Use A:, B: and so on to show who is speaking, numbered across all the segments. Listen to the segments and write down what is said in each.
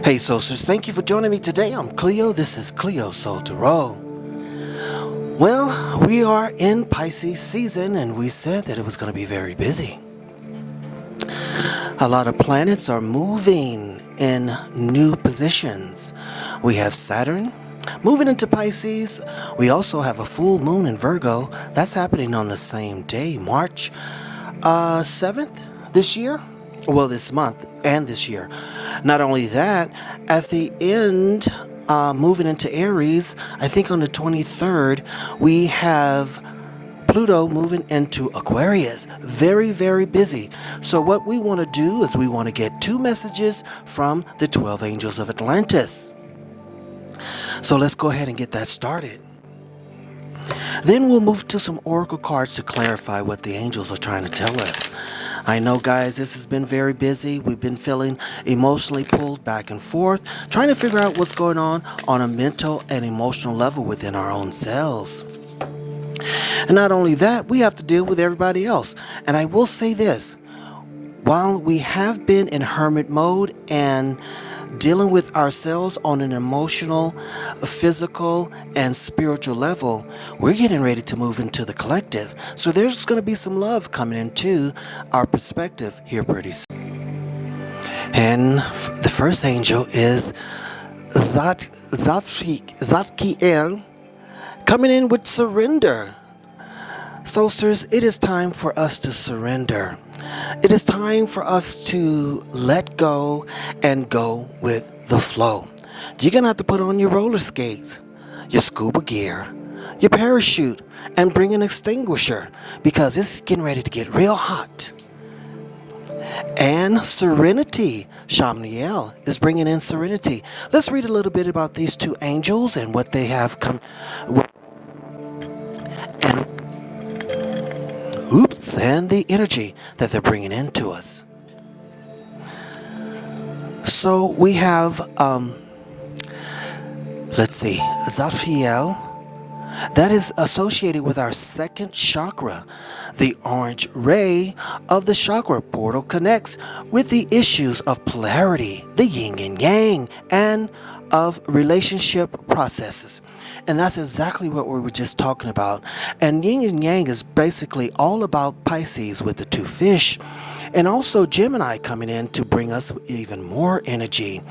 A: Hey Soulsters, thank you for joining me today. I'm Cleo. This is Cleo Soul to Roll. Well, we are in Pisces season and we said that it was going to be very busy. A lot of planets are moving in new positions. We have Saturn moving into Pisces. We also have a full moon in Virgo. That's happening on the same day, March 7th this year. Well, this month and this year. Not only that, at the end, moving into Aries, I think on the 23rd, we have Pluto moving into Aquarius. Very, very busy. So what we want to do is we want to get 2 messages from the 12 Angels of Atlantis. So let's go ahead and get that started. Then we'll move to some oracle cards to clarify what the angels are trying to tell us. I know, guys, this has been very busy. We've been feeling emotionally pulled back and forth, trying to figure out what's going on a mental and emotional level within our own selves. And not only that, we have to deal with everybody else. And I will say this, while we have been in hermit mode and dealing with ourselves on an emotional, physical, and spiritual level, we're getting ready to move into the collective. So there's going to be some love coming into our perspective here pretty soon. And the first angel is Zaphkiel, coming in with surrender. Soulsters, it is time for us to surrender. It is time for us to let go and go with the flow. You're going to have to put on your roller skates, your scuba gear, your parachute, and bring an extinguisher because it's getting ready to get real hot. And serenity. Shamael is bringing in serenity. Let's read a little bit about these 2 angels and what they have come. And the energy that they're bringing into us. So we have, let's see, Zaphkiel. That is associated with our 2nd chakra. The orange ray of the chakra portal connects with the issues of polarity, the yin and yang, and of relationship processes. And that's exactly what we were just talking about. And yin and yang is basically all about Pisces with the 2 fish. And also Gemini coming in to bring us even more energy.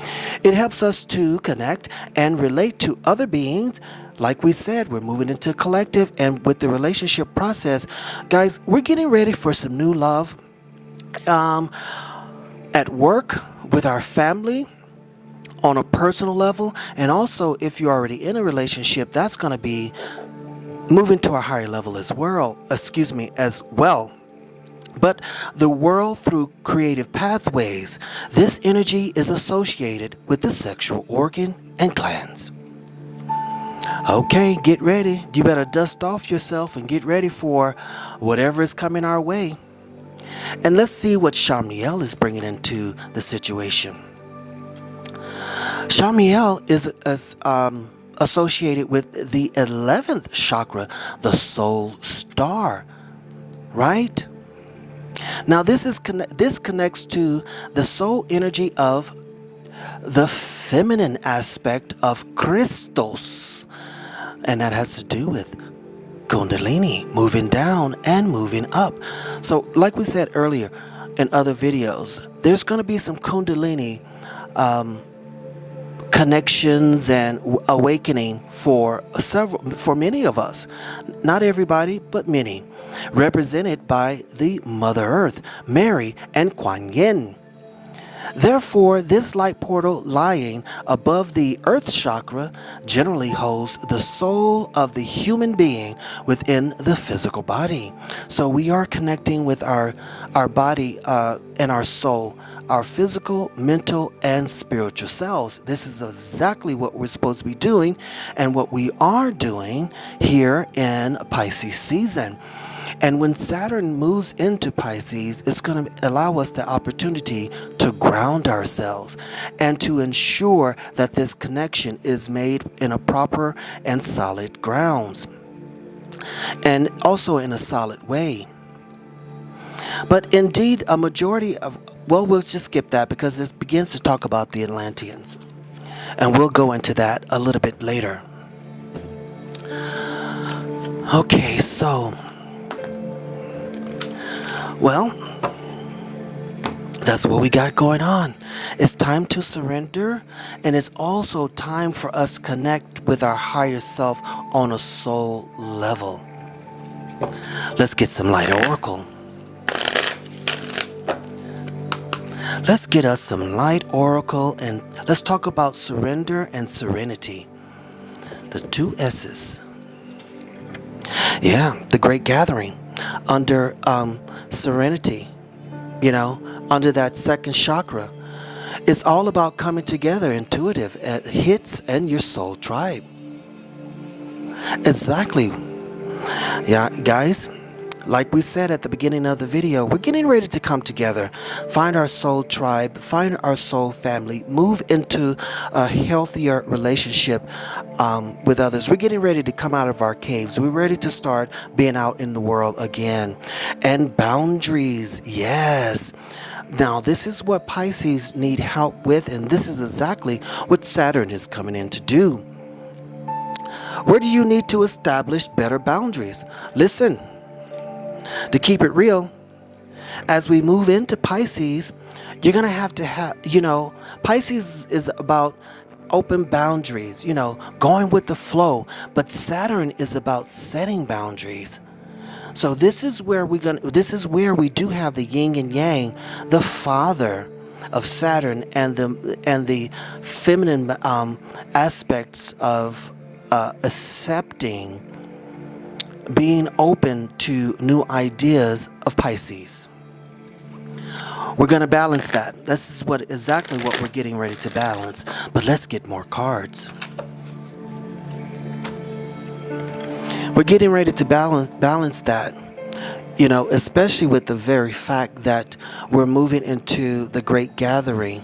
A: It helps us to connect and relate to other beings. Like we said, we're moving into collective, and with the relationship process, guys, we're getting ready for some new love at work, with our family, on a personal level, and also if you're already in a relationship, that's going to be moving to a higher level as well. But the world through creative pathways, this energy is associated with the sexual organ and glands. Okay, get ready. You better dust off yourself and get ready for whatever is coming our way. And let's see what Shamael is bringing into the situation. Shamael is associated with the 11th chakra, the soul star, right? Now this connects to the soul energy of the feminine aspect of Christos, and that has to do with Kundalini, moving down and moving up. So like we said earlier in other videos, there's going to be some Kundalini connections and awakening for many of us. Not everybody, but many. Represented by the Mother Earth, Mary, and Kuan Yin. Therefore, this light portal lying above the Earth chakra generally holds the soul of the human being within the physical body. So we are connecting with our body and our soul, our physical, mental, and spiritual selves. This is exactly what we're supposed to be doing and what we are doing here in Pisces season. And when Saturn moves into Pisces, it's going to allow us the opportunity to ground ourselves and to ensure that this connection is made in a proper and solid grounds, and also in a solid way. But indeed, a majority of well, we'll just skip that because it begins to talk about the Atlanteans. And we'll go into that a little bit later. Okay, so, well, that's what we got going on. It's time to surrender, and it's also time for us to connect with our higher self on a soul level. Let's get some light oracle. Let's get us some light oracle, and let's talk about surrender and serenity. The two S's. Yeah, the great gathering under serenity, under that second chakra. It's all about coming together, intuitive, at hits and your soul tribe. Exactly. Yeah, guys, like we said at the beginning of the video, we're getting ready to come together, find our soul tribe, find our soul family, move into a healthier relationship with others. We're getting ready to come out of our caves. We're ready to start being out in the world again. And boundaries, yes. Now, this is what Pisces need help with, and this is exactly what Saturn is coming in to do. Where do you need to establish better boundaries? Listen. To keep it real, as we move into Pisces, you're going to have, Pisces is about open boundaries, going with the flow. But Saturn is about setting boundaries. So this is where we do have the yin and yang, the father of Saturn and the feminine aspects of accepting, being open to new ideas of Pisces. We're going to balance that. This is exactly what we're getting ready to balance. But let's get more cards. We're getting ready to balance that, especially with the very fact that we're moving into the great gathering,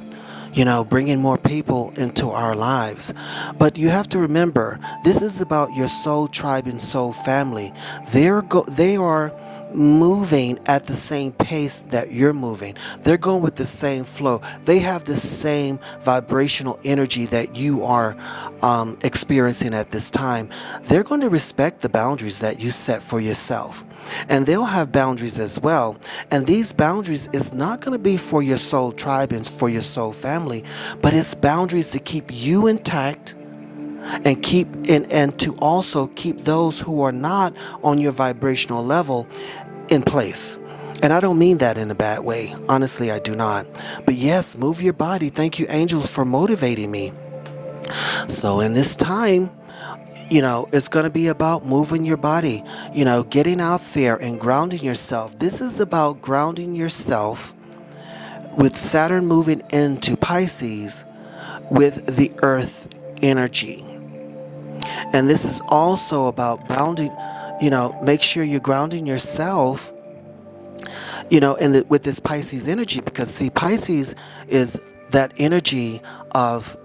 A: bringing more people into our lives. But you have to remember, this is about your soul tribe and soul family. They are moving at the same pace that you're moving. They're going with the same flow. They have the same vibrational energy that you are experiencing at this time. They're going to respect the boundaries that you set for yourself. And they'll have boundaries as well. And these boundaries is not going to be for your soul tribe and for your soul family, but it's boundaries to keep you intact and to also keep those who are not on your vibrational level in place. And I don't mean that in a bad way. Honestly, I do not. But yes, move your body. Thank you, angels, for motivating me. So in this time, it's going to be about moving your body, getting out there and grounding yourself. This is about grounding yourself with Saturn moving into Pisces with the earth energy. And this is also about bounding, make sure you're grounding yourself, with this Pisces energy, because see, Pisces is that energy of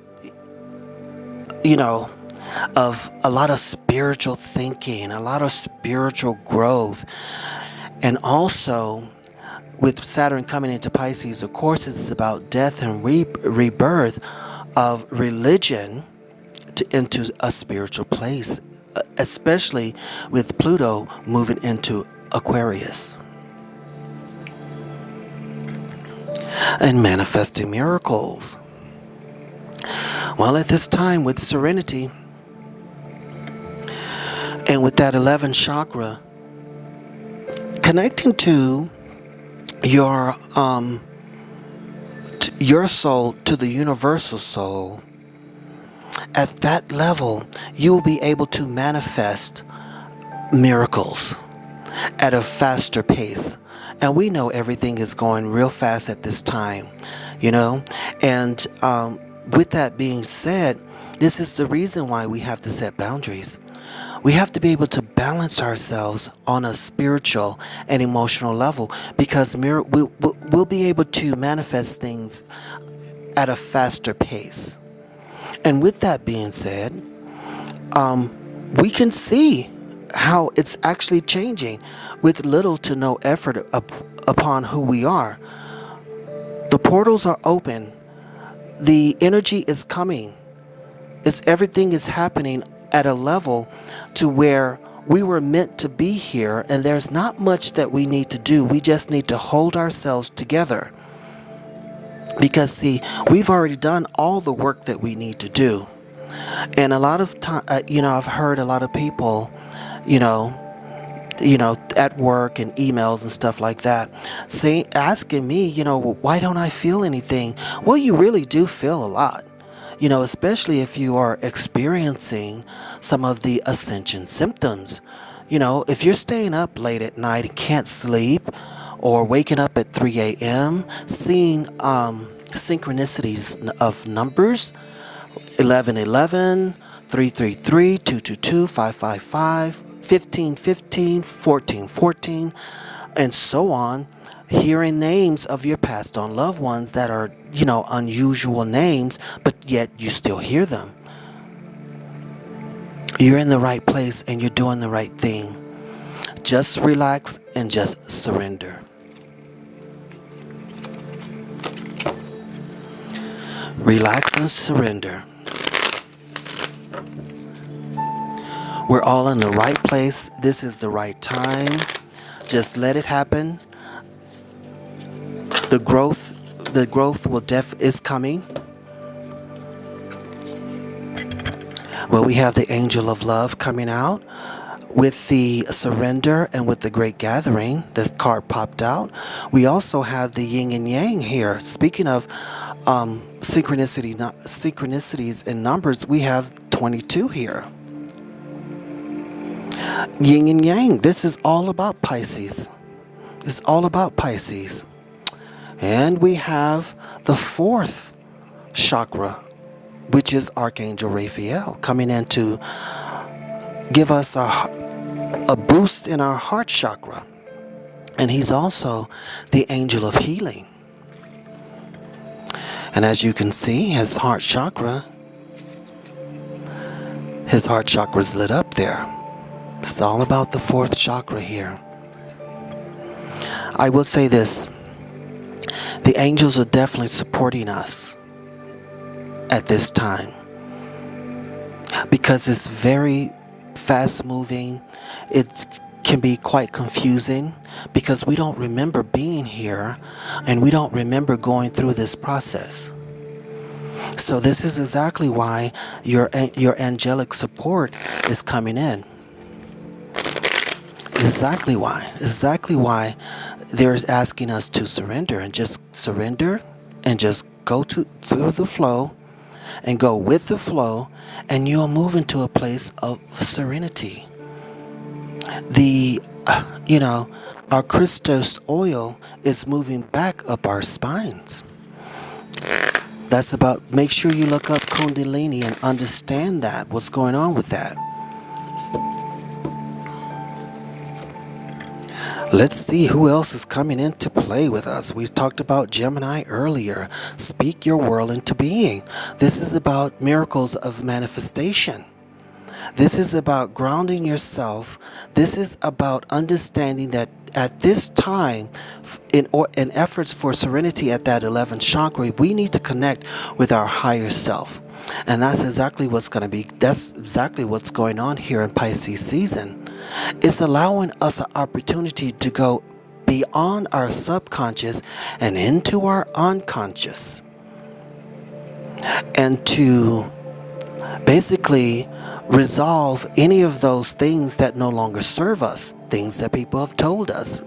A: a lot of spiritual thinking, a lot of spiritual growth. And also with Saturn coming into Pisces, of course, it's about death and rebirth of religion into a spiritual place, especially with Pluto moving into Aquarius. And manifesting miracles. Well, at this time with Serenity and with that 11th chakra, connecting to your soul to the universal soul, at that level, you will be able to manifest miracles at a faster pace. And we know everything is going real fast at this time, And with that being said, this is the reason why we have to set boundaries. We have to be able to balance ourselves on a spiritual and emotional level, because we'll be able to manifest things at a faster pace. And with that being said, we can see how it's actually changing with little to no effort upon who we are. The portals are open. The energy is coming. Everything is happening at a level to where we were meant to be here, and there's not much that we need to do. We just need to hold ourselves together. Because see, we've already done all the work that we need to do. And a lot of time, I've heard a lot of people, at work and emails and stuff like that, asking me, "Well, why don't I feel anything?" Well, you really do feel a lot. Especially if you are experiencing some of the ascension symptoms. If you're staying up late at night and can't sleep, or waking up at 3 a.m., seeing synchronicities of numbers, 1111, 333, 222, 555, 1515, 1414, and so on, hearing names of your passed on loved ones that are, unusual names, but yet you still hear them. You're in the right place and you're doing the right thing. Just relax and just surrender. Relax and surrender. We're all in the right place. This is the right time. Just let it happen. The growth is coming. Well, we have the Angel of Love coming out with the surrender and with the great gathering. The card popped out. We also have the yin and yang here. Speaking of synchronicities in numbers, we have 22 here. Yin and yang. This is all about Pisces. It's all about Pisces. And we have the fourth chakra, which is Archangel Raphael, coming in to give us a boost in our heart chakra. And he's also the angel of healing. And as you can see, his heart chakra is lit up there. It's all about the fourth chakra here. I will say this. The angels are definitely supporting us at this time, because it's very fast moving. It can be quite confusing because we don't remember being here and we don't remember going through this process. So this is exactly why your angelic support is coming in. Exactly why they're asking us to surrender and just go through the flow and go with the flow, and you'll move into a place of serenity. Our Christos oil is moving back up our spines. That's about, make sure you look up Kundalini and understand what's going on with that. Let's see who else is coming in to play with us. We talked about Gemini earlier. Speak your world into being. This is about miracles of manifestation. This is about grounding yourself. This is about understanding that at this time, in efforts for serenity at that 11th chakra, we need to connect with our higher self. And that's exactly what's going on here in Pisces season. It's allowing us an opportunity to go beyond our subconscious and into our unconscious, and to basically resolve any of those things that no longer serve us, things that people have told us,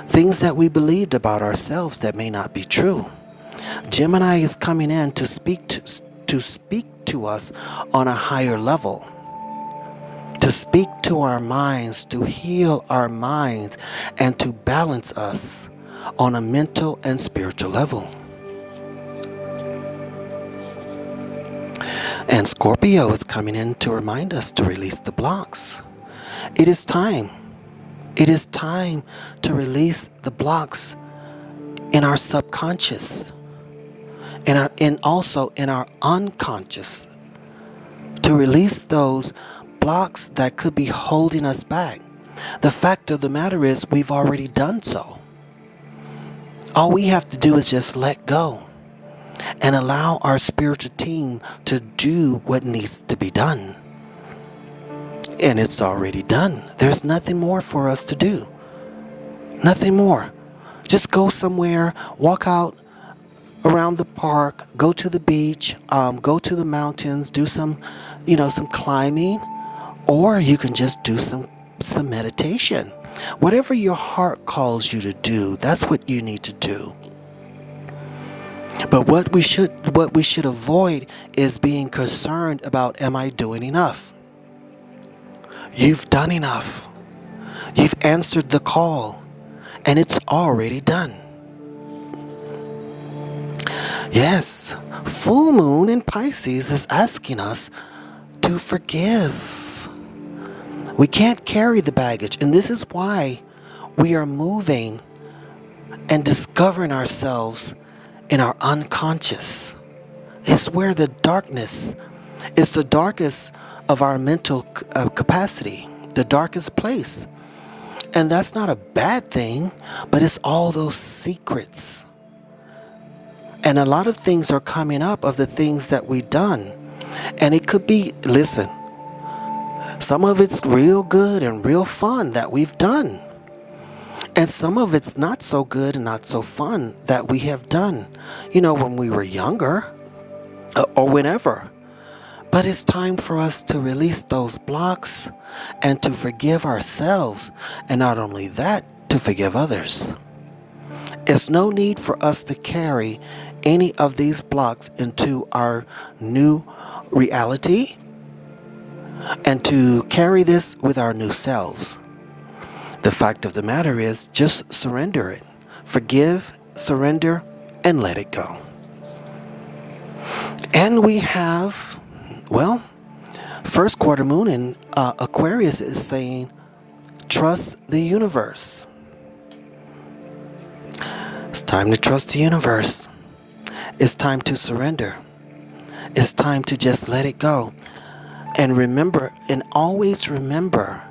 A: things that we believed about ourselves that may not be true. Gemini is coming in to speak to us on a higher level, to speak to our minds, to heal our minds, and to balance us on a mental and spiritual level. And Scorpio is coming in to remind us to release the blocks. It is time. It is time to release the blocks in our subconscious, and also in our unconscious, to release those blocks that could be holding us back. The fact of the matter is, we've already done so. All we have to do is just let go and allow our spiritual team to do what needs to be done. And it's already done. There's nothing more for us to do. Nothing more. Just go somewhere, walk out around the park, go to the beach, go to the mountains, do some climbing, or you can just do some meditation. Whatever your heart calls you to do, that's what you need to do. But what we should avoid is being concerned about, am I doing enough? You've done enough. You've answered the call, and it's already done. Yes, full moon in Pisces is asking us to forgive. We can't carry the baggage, and this is why we are moving and discovering ourselves in our unconscious. It's where the darkness is, the darkest of our mental capacity, the darkest place. And that's not a bad thing, but it's all those secrets. And a lot of things are coming up of the things that we've done. And it could be, listen, some of it's real good and real fun that we've done. And some of it's not so good and not so fun that we have done, when we were younger or whenever. But it's time for us to release those blocks and to forgive ourselves. And not only that, to forgive others. There's no need for us to carry any of these blocks into our new reality and to carry this with our new selves. The fact of the matter is, just surrender it. Forgive, surrender, and let it go. And we have, first quarter moon in Aquarius is saying, trust the universe. It's time to trust the universe. It's time to surrender. It's time to just let it go. And remember, and always remember,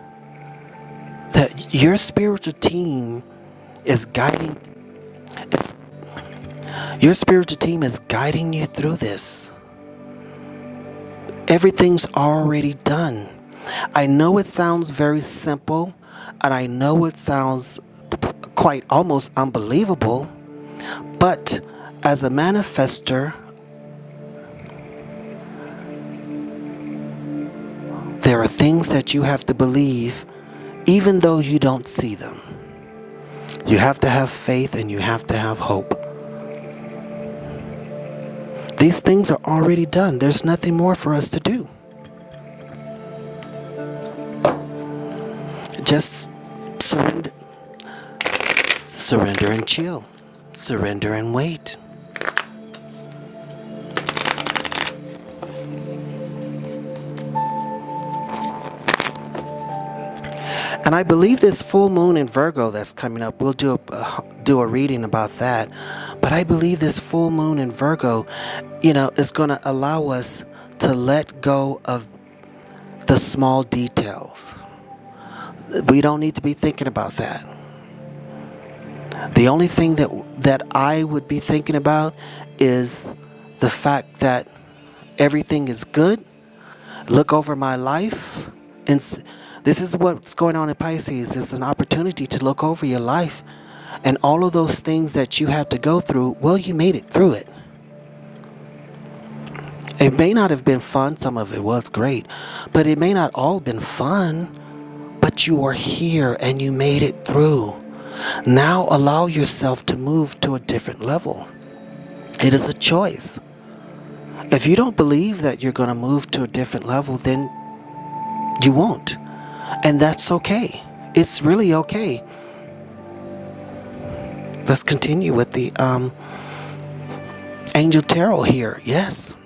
A: that your spiritual team is guiding. Your spiritual team is guiding you through this. Everything's already done. I know it sounds very simple, and I know it sounds quite almost unbelievable, but as a manifester, there are things that you have to believe even though you don't see them. You have to have faith and you have to have hope. These things are already done. There's nothing more for us to do. Just surrender. Surrender and chill. Surrender and wait. And I believe this full moon in Virgo that's coming up, we'll do a reading about that. But I believe this full moon in Virgo, is going to allow us to let go of the small details. We don't need to be thinking about that. The only thing that I would be thinking about is the fact that everything is good. Look over my life, and this is what's going on in Pisces. It's an opportunity to look over your life and all of those things that you had to go through. Well, you made it through it. It may not have been fun. Some of it was great, but it may not all been fun. But you are here and you made it through. Now allow yourself to move to a different level. It is a choice. If you don't believe that you're going to move to a different level, then you won't. And that's okay. It's really okay. Let's continue with the Angel Tarot here. Yes,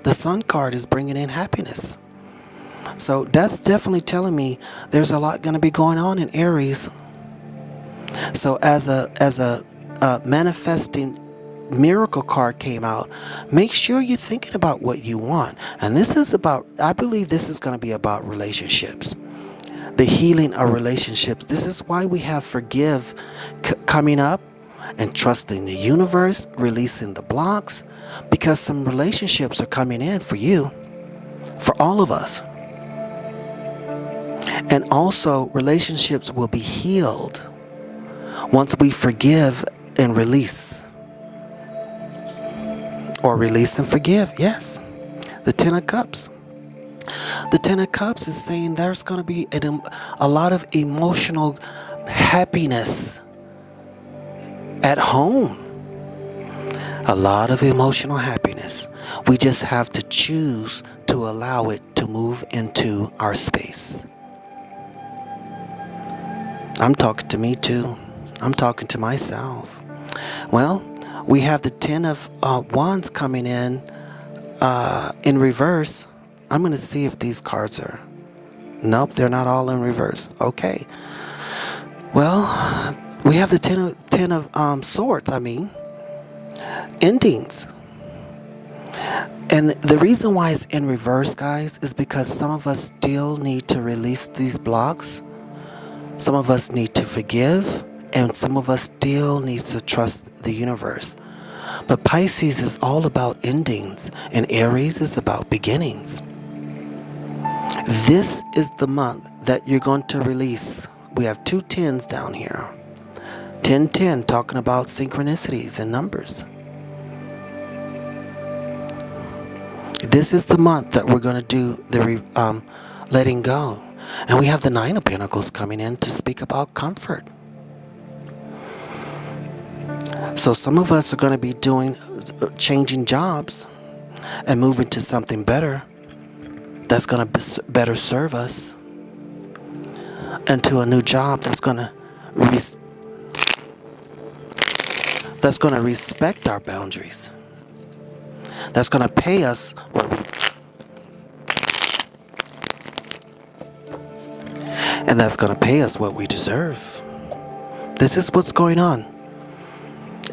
A: the Sun card is bringing in happiness. So that's definitely telling me there's a lot going to be going on in Aries. So as a manifesting miracle card came out, make sure you're thinking about what you want. And this is about, I believe this is going to be about relationships. The healing of relationships. This is why we have Forgive coming up. and trusting the universe, releasing the blocks, because some relationships are coming in for you, for all of us. And also, relationships will be healed once we forgive and release. Or release and forgive, yes. The Ten of Cups. The Ten of Cups is saying there's going to be a lot of emotional happiness at home. A lot of emotional happiness. We just have to choose to allow it to move into our space. I'm talking to me too. I'm talking to myself. Well, we have the Ten of Wands coming in reverse. I'm going to see if these cards are... Nope, they're not all in reverse. Okay. Well, we have the Ten of Swords, endings. And the reason why it's in reverse, guys, is because some of us still need to release these blocks. Some of us need to forgive. And some of us still need to trust the universe. But Pisces is all about endings. And Aries is about beginnings. This is the month that you're going to release. We have 2 tens down here. 1010, talking about synchronicities and numbers. This is the month that we're going to do the letting go. And we have the Nine of Pentacles coming in to speak about comfort. So some of us are going to be changing jobs and moving to something better that's going to better serve us, and to a new job that's going to respect our boundaries. That's going to pay us what we deserve. This is what's going on.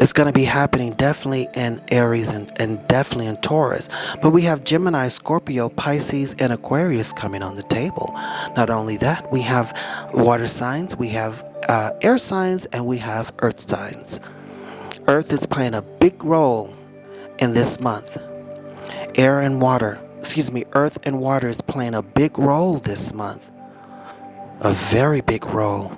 A: It's going to be happening definitely in Aries and definitely in Taurus. But we have Gemini, Scorpio, Pisces, and Aquarius coming on the table. Not only that, we have water signs, we have air signs, and we have earth signs. Earth is playing a big role in this month. Earth and water is playing a big role this month. A very big role.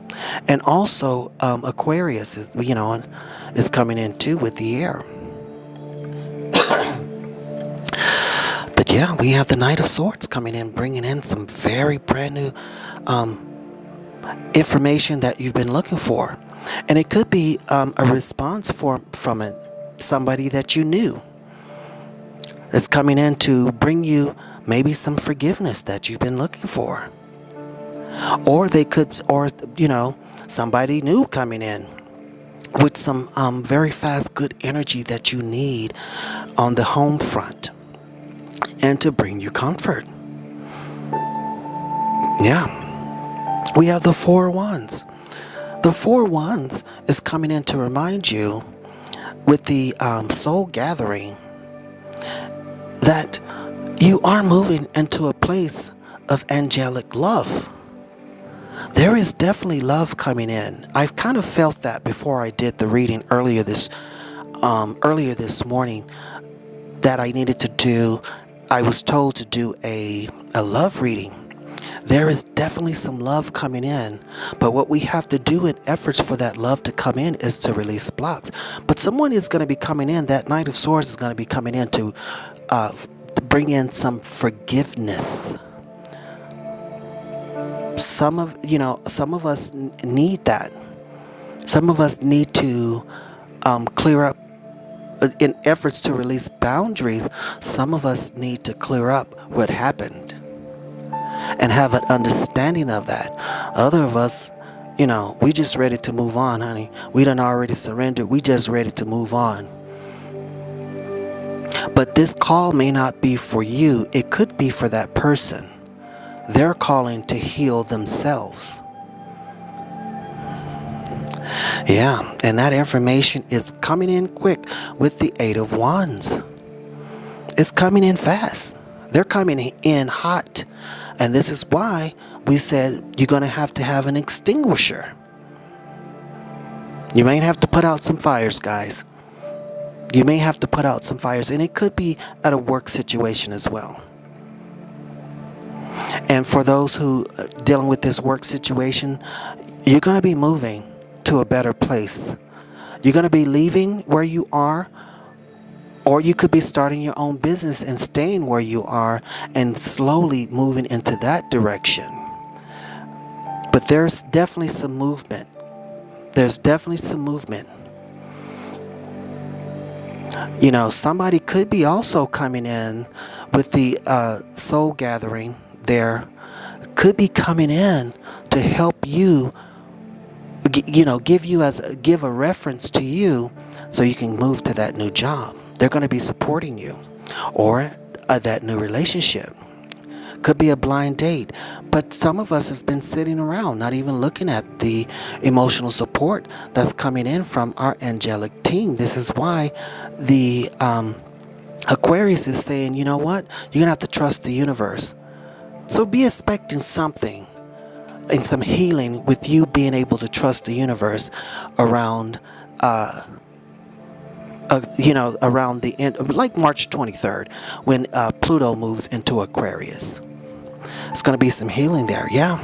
A: And also Aquarius is coming in too with the air. But yeah, we have the Knight of Swords coming in, bringing in some very brand new information that you've been looking for. And it could be a response from somebody that you knew. It's coming in to bring you maybe some forgiveness that you've been looking for. Or somebody new coming in with some very fast, good energy that you need on the home front and to bring you comfort. Yeah. We have the Four of Wands. The Four of Wands is coming in to remind you with the soul gathering that you are moving into a place of angelic love. There is definitely love coming in. I've kind of felt that before I did the reading earlier this morning, that I needed to do. I was told to do a love reading. There is definitely some love coming in, but what we have to do in efforts for that love to come in is to release blocks. But someone is going to be coming in. That Knight of Swords is going to be coming in to bring in some forgiveness. Some of us need that. Some of us need to clear up in efforts to release boundaries. Some of us need to clear up what happened and have an understanding of that. Other of us, we just ready to move on, honey. We done already surrendered. We just ready to move on. But this call may not be for you. It could be for that person. They're calling to heal themselves. Yeah, and that information is coming in quick with the Eight of Wands. It's coming in fast. They're coming in hot. And this is why we said you're going to have an extinguisher. You may have to put out some fires, guys. You may have to put out some fires, and it could be at a work situation as well. And for those who dealing with this work situation, you're going to be moving to a better place. You're going to be leaving where you are, or you could be starting your own business and staying where you are and slowly moving into that direction. But there's definitely some movement. There's definitely some movement. You know, somebody could be also coming in with the soul gathering there, could be coming in to help you, give a reference to you so you can move to that new job. They're going to be supporting you, or that new relationship. Could be a blind date. But some of us have been sitting around, not even looking at the emotional support that's coming in from our angelic team. This is why the Aquarius is saying, you know what? You're going to have to trust the universe. So be expecting something and some healing with you being able to trust the universe around around the end, like March 23rd, when Pluto moves into Aquarius. It's going to be some healing there, yeah.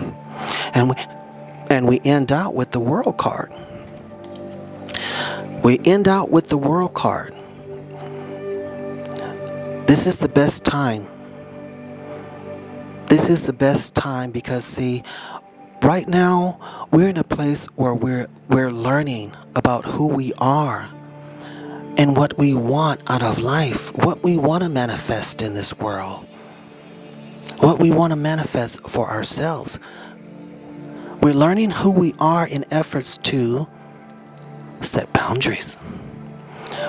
A: And we end out with the World card. We end out with the World card. This is the best time. This is the best time because, see, right now we're in a place where we're learning about who we are and what we want out of life, what we want to manifest in this world, what we want to manifest for ourselves. We're learning who we are in efforts to set boundaries.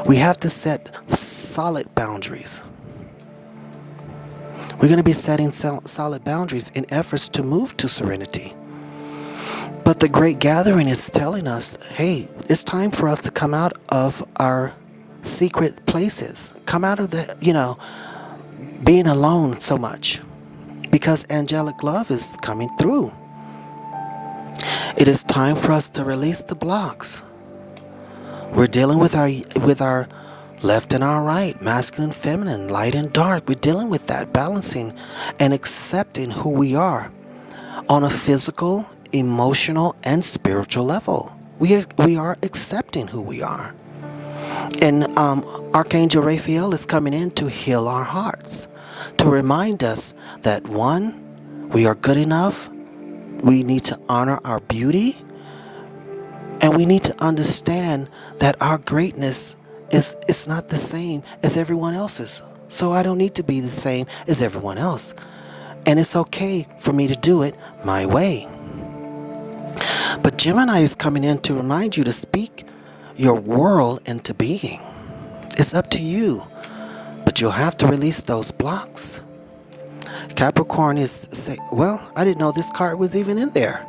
A: We have to set solid boundaries. We're going to be setting solid boundaries in efforts to move to serenity. But the Great Gathering is telling us, hey, it's time for us to come out of our secret places. Come out of the, being alone so much. Because angelic love is coming through. It is time for us to release the blocks. We're dealing with our left and our right, masculine, feminine, light and dark. We're dealing with that, balancing and accepting who we are on a physical, emotional, and spiritual level. We are accepting who we are. And Archangel Zaphkiel is coming in to heal our hearts, to remind us that, one, we are good enough. We need to honor our beauty. And we need to understand that our greatness is not the same as everyone else's. So I don't need to be the same as everyone else. And it's okay for me to do it my way. But Gemini is coming in to remind you to speak your world into being. It's up to you. But you'll have to release those blocks. Capricorn is saying, well, I didn't know this card was even in there.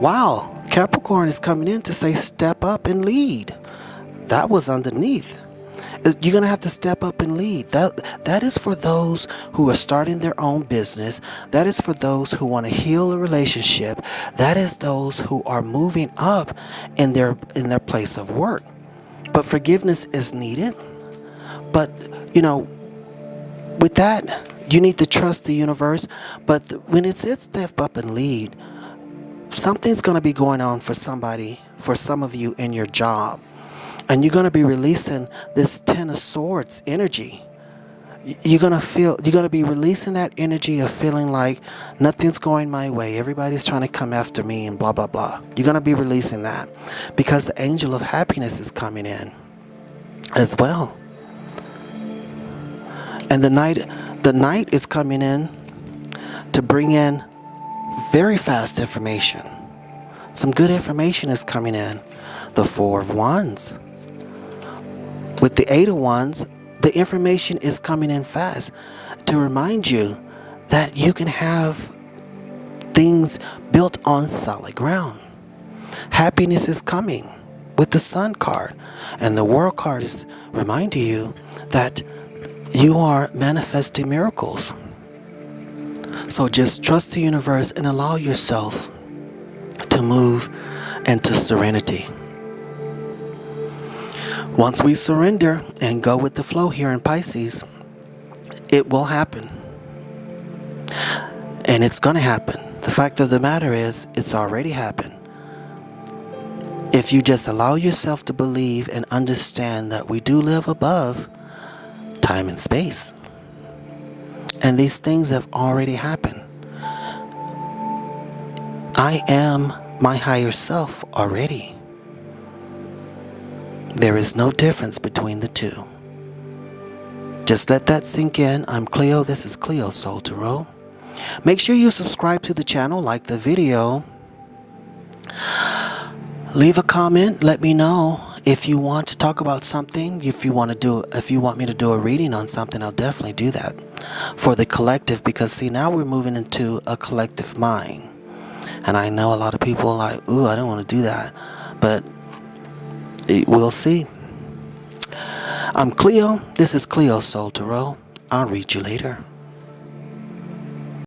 A: Wow. Capricorn is coming in to say step up and lead. That was underneath. You're going to have to step up and lead. That is for those who are starting their own business. That is for those who want to heal a relationship. That is those who are moving up in their place of work. But forgiveness is needed. But, with that, you need to trust the universe. But when it says step up and lead, something's going to be going on for somebody, for some of you in your job. And you're going to be releasing this Ten of Swords energy. You're going to be releasing that energy of feeling like nothing's going my way. Everybody's trying to come after me and blah, blah, blah. You're going to be releasing that because the Angel of Happiness is coming in as well. And the Knight is coming in to bring in very fast information. Some good information is coming in. The Four of Wands. With the Eight of Wands, the information is coming in fast to remind you that you can have things built on solid ground. Happiness is coming with the Sun card. And the World card is reminding you that you are manifesting miracles. So just trust the universe and allow yourself to move into serenity. Once we surrender and go with the flow here in Pisces, it will happen. And it's going to happen. The fact of the matter is, it's already happened. If you just allow yourself to believe and understand that we do live above time and space. And these things have already happened. I am my higher self already. There is no difference between the two. Just let that sink in. I'm Cleo. This is Cleo Soul Tarot. Make sure you subscribe to the channel, like the video. Leave a comment. Let me know if you want to talk about something. If you want me to do a reading on something, I'll definitely do that for the collective, because see, now we're moving into a collective mind. And I know a lot of people are like, ooh, I don't want to do that. But we'll see. I'm Cleo. This is Cleo Soul Tarot. I'll read you later.